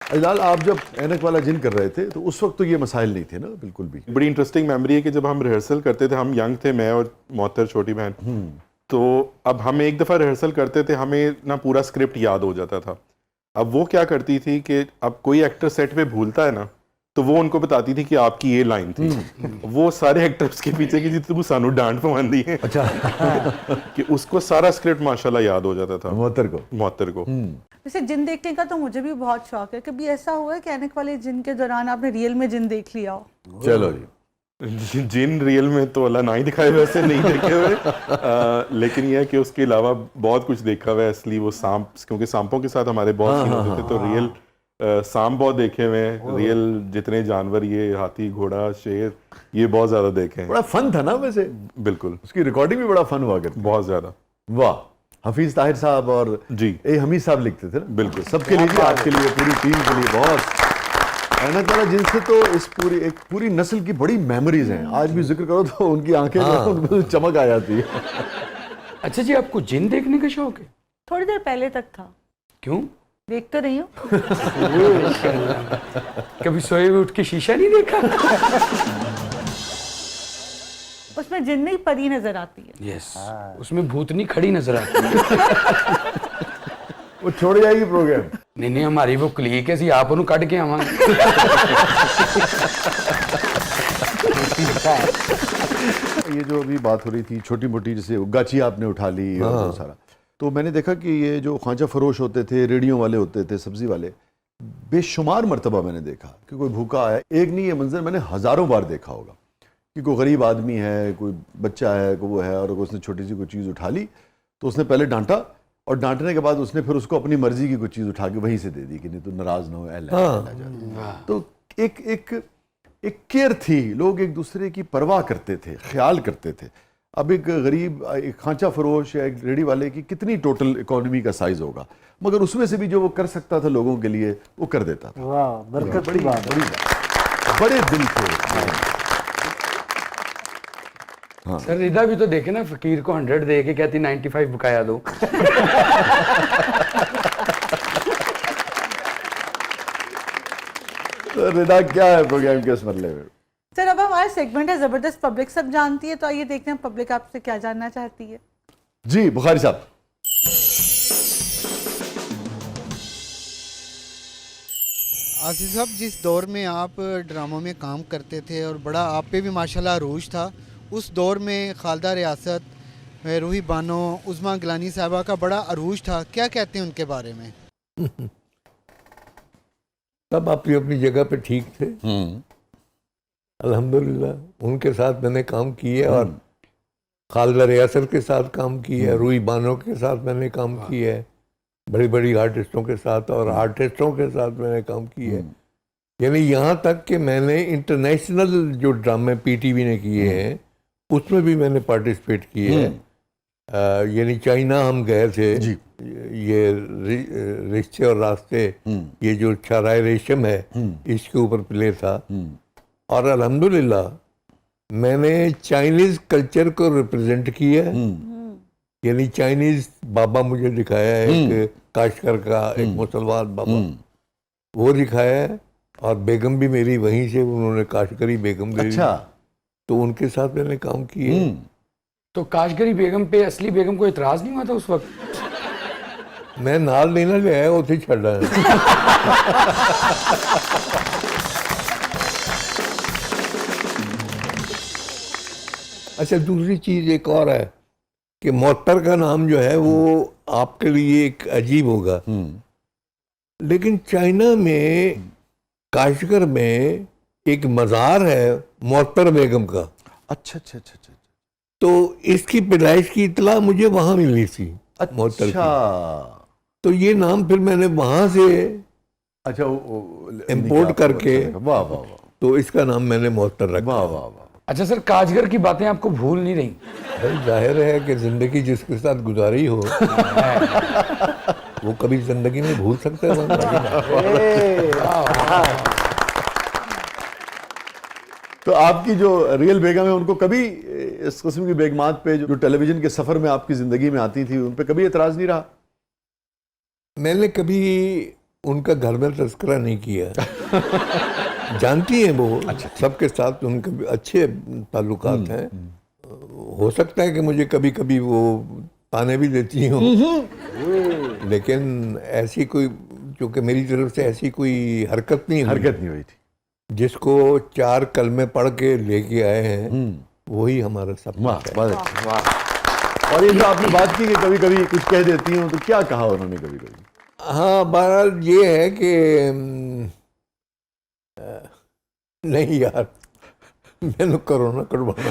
अजलाल, आप जब ऐनक वाला जिन कर रहे थे तो उस वक्त तो ये मसाइल नहीं थे ना, बिल्कुल भी। बड़ी इंटरेस्टिंग मेमोरी है कि जब हम रिहर्सल करते थे, हम यंग थे, मैं और मोहतर छोटी बहन, तो अब हम एक दफ़ा रिहर्सल करते थे, हमें ना पूरा स्क्रिप्ट याद हो जाता था। अब वो क्या करती थी कि अब कोई एक्टर सेट पे भूलता है ना, तो वो उनको बताती थी कि आपकी ये लाइन थी। वो सारे एक्टर्स के पीछे की तू सानू डांट पवांदी है। अच्छा। कि उसको सारा स्क्रिप्ट माशाल्लाह याद हो जाता था, मोहतर को। वैसे जिन देखने का तो मुझे भी बहुत शौक है। कभी ऐसा हुआ है कि ऐनक वाले जिन के दौरान आपने रियल में जिन देख लिया हो? चलो जी। जिन रियल में तो अल्लाह ना ही दिखाए, वैसे नहीं देखे हुए। लेकिन यह है कि उसके अलावा बहुत कुछ देखा हुआ है असली। वो सांप, क्योंकि सांपों के साथ हमारे बहुत सीन होते थे, तो रियल सांप बहुत देखे हुए हैं। रियल जितने जानवर, ये हाथी, घोड़ा, शेर, ये बहुत ज्यादा देखे हैं। बड़ा फन था ना वैसे। बिल्कुल, उसकी रिकॉर्डिंग भी बड़ा फन हुआ करती। बहुत ज्यादा। वाह। हफीज ताहिर साहब और जी ए हमीद साहब लिखते थे ना। बिल्कुल। सबके लिए भी, आपके लिए, पूरी टीम के लिए बहुत। ऐनक वाला जिनसे तो इस पूरी नस्ल की बड़ी मेमोरीज हैं। आज भी जिक्र करो तो उनकी आंखें जो है, उनमें चमक आ जाती है। अच्छा जी, आपको जिन देखने का शौक है? थोड़ी देर पहले तक था। क्यों? देख तो रही हूँ। कभी सोए हुए उठ के शीशा नहीं देखा? उसमें जिन नहीं, परी नजर आती है। यस, उसमें भूतनी खड़ी नजर आती है। वो छोड़ जाएगी प्रोग्राम। नहीं नहीं, हमारी वो क्लीक है सी, आप उन्हें कट के आवांगे। ये जो अभी बात हो रही थी छोटी मोटी, जैसे गाची आपने उठा ली और बहुत सारा, तो मैंने देखा कि ये जो खांचा फरोश होते थे, रेडियो वाले होते थे, सब्जी वाले, बेशुमार मर्तबा मैंने देखा कि कोई भूखा है। एक नहीं, ये मंजर मैंने हज़ारों बार देखा होगा कि कोई गरीब आदमी है, कोई बच्चा है, कोई वो है, और उसने छोटी सी कोई चीज़ उठा ली तो उसने पहले डांटा, और डांटने के बाद उसने फिर उसको अपनी मर्जी की कोई चीज़ उठा के वहीं से दे दी कि नहीं तो नाराज़ ना हो। तो एक केयर थी, लोग एक दूसरे की परवाह करते थे, ख्याल करते थे। अब एक गरीब, एक खांचा फरोश या एक रेडी वाले की कितनी टोटल इकोनॉमी का साइज होगा, मगर उसमें से भी जो वो कर सकता था लोगों के लिए, वो कर देता था। वाह, बरकत की बात। बड़े दिल थे। सर रिदा भी तो देखे ना, फकीर को 100 दे के कहती 95 बकाया दो। तो रिदा क्या है प्रोग्राम के इस मरले में? सर अब हमारा सेगमेंट है जबरदस्त पब्लिक सब जानती है, तो आइए देखते हैं पब्लिक आपसे क्या जानना चाहती है। जी बुखारी साहब। आसिफ साहब, जिस दौर में आप ड्रामों में काम करते थे और बड़ा आप पे भी माशाल्लाह अरूज था, उस दौर में खालदा रियासत, रूही बानो, उस्मा गिलानी साहबा का बड़ा अरूज था, क्या कहते हैं उनके बारे में? सब अपनी अपनी जगह पे ठीक थे। अल्हम्दुलिल्लाह उनके साथ मैंने काम किया, और खालदा रियासत के साथ काम किया, रूही बानो के साथ मैंने काम किया है, बड़ी बड़ी आर्टिस्टों के साथ, और आर्टिस्टों के साथ मैंने काम किया है। यानी यहाँ तक कि मैंने इंटरनेशनल जो ड्रामे पीटीवी ने किए हैं उसमें भी मैंने पार्टिसिपेट किए हैं। यानी चाइना हम गए थे जी। ये रिश्ते और रास्ते, ये जो छराए रेशम है, इसके ऊपर प्ले था, और अल्हम्दुलिल्लाह मैंने चाइनीज कल्चर को रिप्रेजेंट किया है। यानी चाइनीज बाबा मुझे दिखाया है, एक काशकर का, एक मुसलमान बाबा, वो दिखाया है, और बेगम भी मेरी वहीं से, उन्होंने काशकरी बेगम दे दी। अच्छा। तो उनके साथ मैंने काम किए। तो काशगरी बेगम पे असली बेगम को इतराज नहीं हुआ था उस वक्त? मैं नाल नहीं ना ले आया, उसे छड़ा है। अच्छा, दूसरी चीज एक और है कि मोहतर का नाम जो है वो आपके लिए एक अजीब होगा, लेकिन चाइना में काशगर में एक मज़ार है मोहतर बेगम का। अच्छा अच्छा अच्छा अच्छा। तो इसकी पैदाइश की इतला मुझे वहां मिली थी। अच्छा। तो ये नाम फिर मैंने वहां से अच्छा इंपोर्ट करके, वाह वाह वाह, तो इसका नाम मैंने मोहतर रखा। वाह वाह वाह। अच्छा सर, काशगर की बातें आपको भूल नहीं रही? भाई जाहिर है कि जिंदगी जिसके साथ गुजारी हो वो कभी जिंदगी में भूल सकते हैं। तो आपकी जो रियल बेगम है, उनको कभी इस किस्म की बेगमात पे जो टेलीविजन के सफर में आपकी जिंदगी में आती थी, उन पे कभी एतराज नहीं रहा? मैंने कभी उनका घर में तस्करा नहीं किया। जानती हैं वो, सबके साथ उनके भी अच्छे ताल्लुकात हैं। हो सकता है कि मुझे कभी कभी वो ताने भी देती हूँ, लेकिन ऐसी कोई, क्योंकि मेरी तरफ से ऐसी कोई हरकत नहीं हुई थी। जिसको 4 कलमे पढ़ के लेके आए हैं, वही हमारा सपना है। बहुत अच्छा। और ये जो आपने बात की कि कभी कभी कुछ कह देती हूँ, तो क्या कहा उन्होंने कभी कभी? हाँ, बहरहाल ये है कि नहीं यार, मैंने कोरोना कटवाना।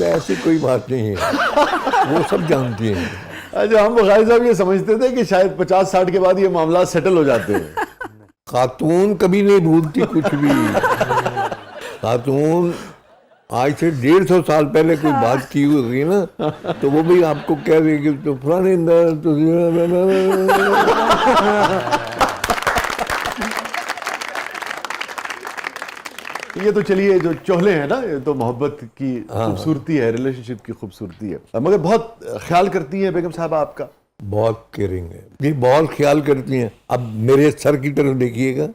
ऐसी कोई बात नहीं है, वो सब जानती हैं। अच्छा, हम बुखारी साहब ये समझते थे कि शायद 50-60 के बाद ये मामला सेटल हो जाते हैं। खातून कभी नहीं भूलती कुछ भी। खातून आज से 150 साल पहले कोई बात की होगी ना, तो वो भी आपको कह देगी तो फलाने तो ये तो चलिए जो चोहले हैं ना, ये तो मोहब्बत की खूबसूरती है, रिलेशनशिप की खूबसूरती है। मगर बहुत ख्याल करती हैं बेगम साहबा आपका? बहुत केयरिंग है जी, बहुत ख्याल करती हैं। अब मेरे सर की तरफ देखिएगा,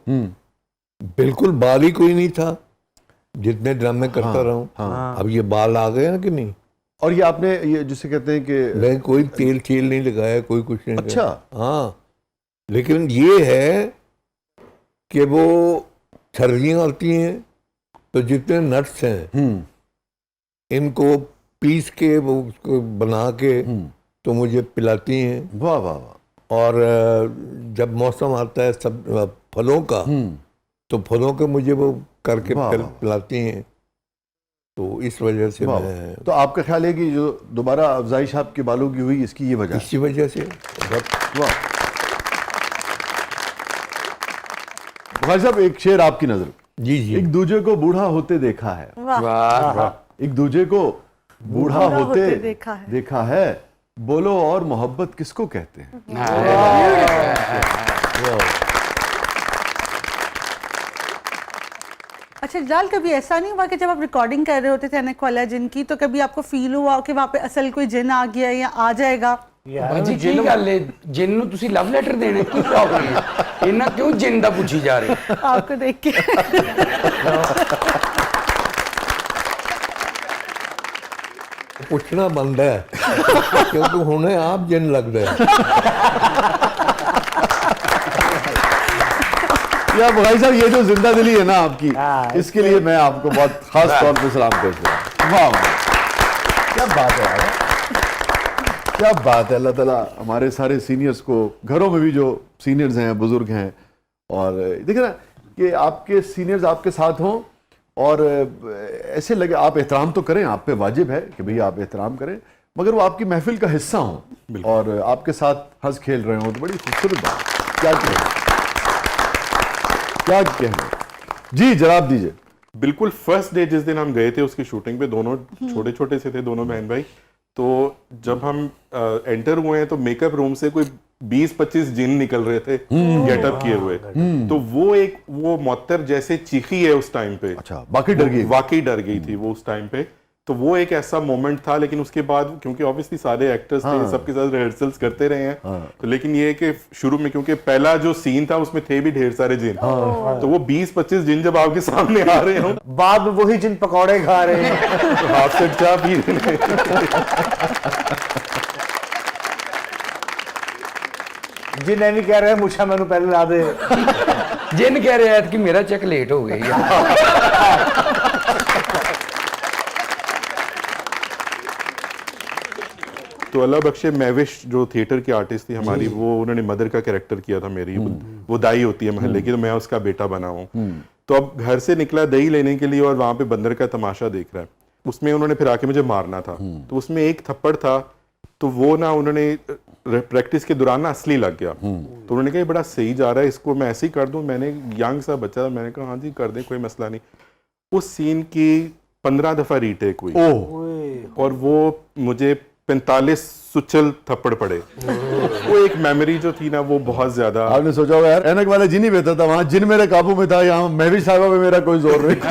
बिल्कुल बाल ही कोई नहीं था, जितने ड्रामे करता रहा हूँ। अब ये बाल आ गए हैं कि नहीं? और ये आपने ये जिसे कहते हैं कि मैं कोई तेल चेल नहीं लगाया, कोई कुछ नहीं। अच्छा। हाँ, लेकिन ये है कि वो सर्दियाँ आती हैं तो जितने नट्स हैं इनको पीस के वो उसको बना के तो मुझे पिलाती हैं। वाह वाह वाह। और जब मौसम आता है सब फलों का, तो फलों के मुझे वो करके पिलाती हैं। तो इस वजह से मैं, तो आपका ख्याल है कि जो दोबारा अफजाइश आपके बालों की हुई, इसकी ये वजह? इसी वजह से। वाह भाई साहब, एक शेर आपकी नजर। जी जी। एक दूजे को बूढ़ा होते देखा है। वाह। एक दूजे को बूढ़ा होते देखा है। बोलो और मोहब्बत किसको कहते हैं? अच्छा जलाल, कभी ऐसा नहीं हुआ कि जब आप रिकॉर्डिंग कर रहे होते थे अनक वाला जिन की, तो कभी आपको फील हुआ कि वहाँ पे असल कोई जिन आ गया या आ जाएगा? भाजी की गल है, जिन ਨੂੰ ਤੁਸੀਂ ਲਵ ਲੈਟਰ ਦੇਣੇ ਕੀ ਪ੍ਰੋਬਲਮ ਹੈ? ਇਹਨਾਂ ਕਿਉਂ ਜਿਨ ਦਾ ਪੁੱਛੀ ਜਾ ਰਹੇ? आपको देख के पूछना बंद है क्योंकि हुणे आप जिन लगता है। या भाई साहब, ये जो जिंदा दिली है ना आपकी, इसके लिए मैं आपको बहुत खास तौर पे सलाम करता हूँ। वाह वाह, क्या बात है यार, क्या बात है। अल्लाह ताला हमारे सारे सीनियर्स को, घरों में भी जो सीनियर्स हैं, बुजुर्ग हैं, और देखिए ना कि आपके सीनियर्स आपके साथ हों और ऐसे लगे, आप एहतराम तो करें, आप पे वाजिब है कि भाई आप एहतराम करें, मगर वो आपकी महफिल का हिस्सा हों और आपके साथ हंस खेल रहे हों, तो बड़ी खूबसूरत बात। क्या कहें, क्या कहें जी, जवाब दीजिए। बिल्कुल फर्स्ट डे जिस दिन हम गए थे उसकी शूटिंग पे, दोनों छोटे छोटे से थे, दोनों बहन भाई। तो जब हम एंटर हुए हैं तो मेकअप रूम से कोई 20-25 जिन निकल रहे थे गेटअप किए हुए। तो वो मुअत्तर जैसे चीखी है उस टाइम पे। अच्छा, वाकई डर गई थी वो उस टाइम पे। तो वो एक ऐसा मोमेंट था। लेकिन उसके बाद क्योंकि ऑब्वियसली सारे एक्टर्स थे, सबके साथ रिहर्सल्स करते रहे हैं, तो लेकिन ये कि शुरू में क्योंकि पहला जो सीन था उसमें थे भी ढेर सारे जिन, तो वो 20-25 जिन जब आपके सामने आ रहे हो, बाद में वही जिन पकौड़े खा रहे हैं, तो हाफ सेट चाह पी रहे जिन नहीं कह रहे मुझे मैनू पहले ला दे। जिन कह रहे हैं कि मेरा चेक लेट हो गई। तो अल्लाह बख्शे महविश जो थिएटर की आर्टिस्ट थी हमारी, वो उन्होंने मदर का कैरेक्टर किया था मेरी। वो दाई होती है महल्ले की, तो मैं उसका बेटा बना हूँ। तो अब घर से निकला दही लेने के लिए और वहां पे बंदर का तमाशा देख रहा है। उसमें उन्होंने फिर आके मुझे मारना था, तो उसमें एक थप्पड़ था, तो वो ना उन्होंने प्रैक्टिस के दौरान ना असली लग गया। तो उन्होंने कहा बड़ा सही जा रहा है, इसको मैं ऐसे ही कर दूं। मैंने यंग सा बच्चा था, मैंने कहा हाँ जी कर दें, कोई मसला नहीं। उस सीन की 15 दफा रीटेक हुई और वो मुझे 45 सुचल थप्पड़ पड़े। वो एक मेमोरी जो थी ना, वो बहुत ज्यादा। आपने सोचा होगा यार, ऐनक वाला जिन ही बेहतर था, वहां जिन मेरे काबू में था, यहाँ महविश साहबा में मेरा कोई जोर नहीं।